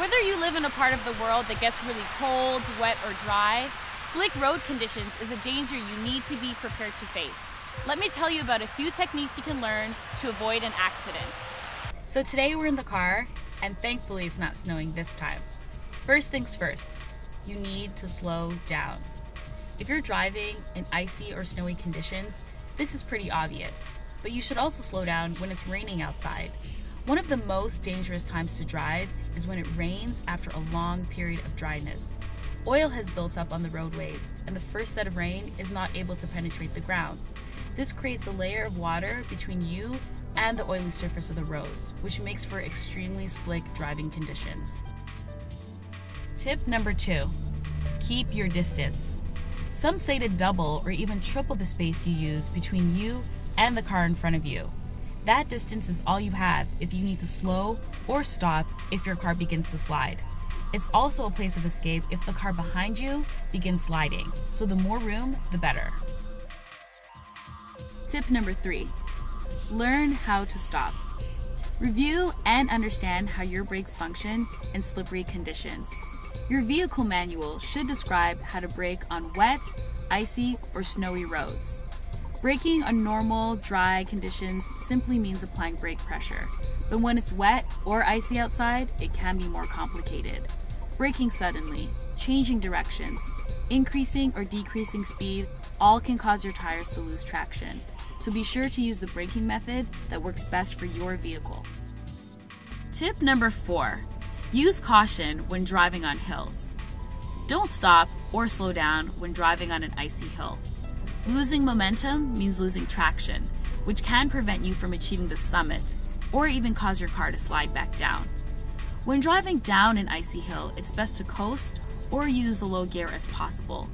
Whether you live in a part of the world that gets really cold, wet, or dry, slick road conditions is a danger you need to be prepared to face. Let me tell you about a few techniques you can learn to avoid an accident. So today we're in the car, and thankfully it's not snowing this time. First things first, you need to slow down. If you're driving in icy or snowy conditions, this is pretty obvious, but you should also slow down when it's raining outside. One of the most dangerous times to drive is when it rains after a long period of dryness. Oil has built up on the roadways, and the first set of rain is not able to penetrate the ground. This creates a layer of water between you and the oily surface of the roads, which makes for extremely slick driving conditions. Tip number 2, keep your distance. Some say to double or even triple the space you use between you and the car in front of you. That distance is all you have if you need to slow or stop if your car begins to slide. It's also a place of escape if the car behind you begins sliding, so the more room, the better. Tip number 3, learn how to stop. Review and understand how your brakes function in slippery conditions. Your vehicle manual should describe how to brake on wet, icy, or snowy roads. Braking on normal, dry conditions simply means applying brake pressure, but when it's wet or icy outside, it can be more complicated. Braking suddenly, changing directions, increasing or decreasing speed, all can cause your tires to lose traction. So be sure to use the braking method that works best for your vehicle. Tip number 4, use caution when driving on hills. Don't stop or slow down when driving on an icy hill. Losing momentum means losing traction, which can prevent you from achieving the summit or even cause your car to slide back down. When driving down an icy hill, it's best to coast or use a low gear as possible.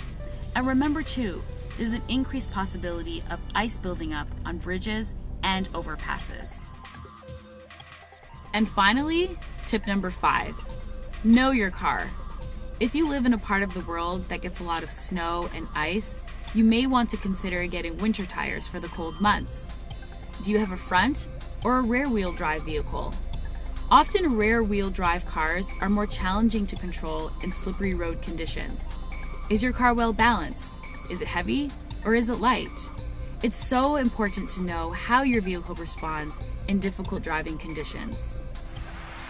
And remember too, there's an increased possibility of ice building up on bridges and overpasses. And finally, tip number 5, know your car. If you live in a part of the world that gets a lot of snow and ice, you may want to consider getting winter tires for the cold months. Do you have a front or a rear-wheel drive vehicle? Often rear-wheel drive cars are more challenging to control in slippery road conditions. Is your car well balanced? Is it heavy or is it light? It's so important to know how your vehicle responds in difficult driving conditions.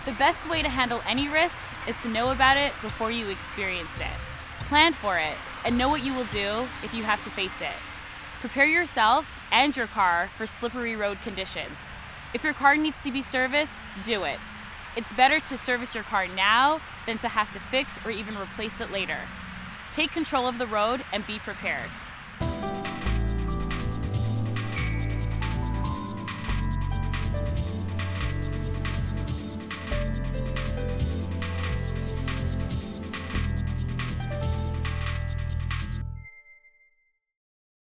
The best way to handle any risk is to know about it before you experience it. Plan for it and know what you will do if you have to face it. Prepare yourself and your car for slippery road conditions. If your car needs to be serviced, do it. It's better to service your car now than to have to fix or even replace it later. Take control of the road and be prepared.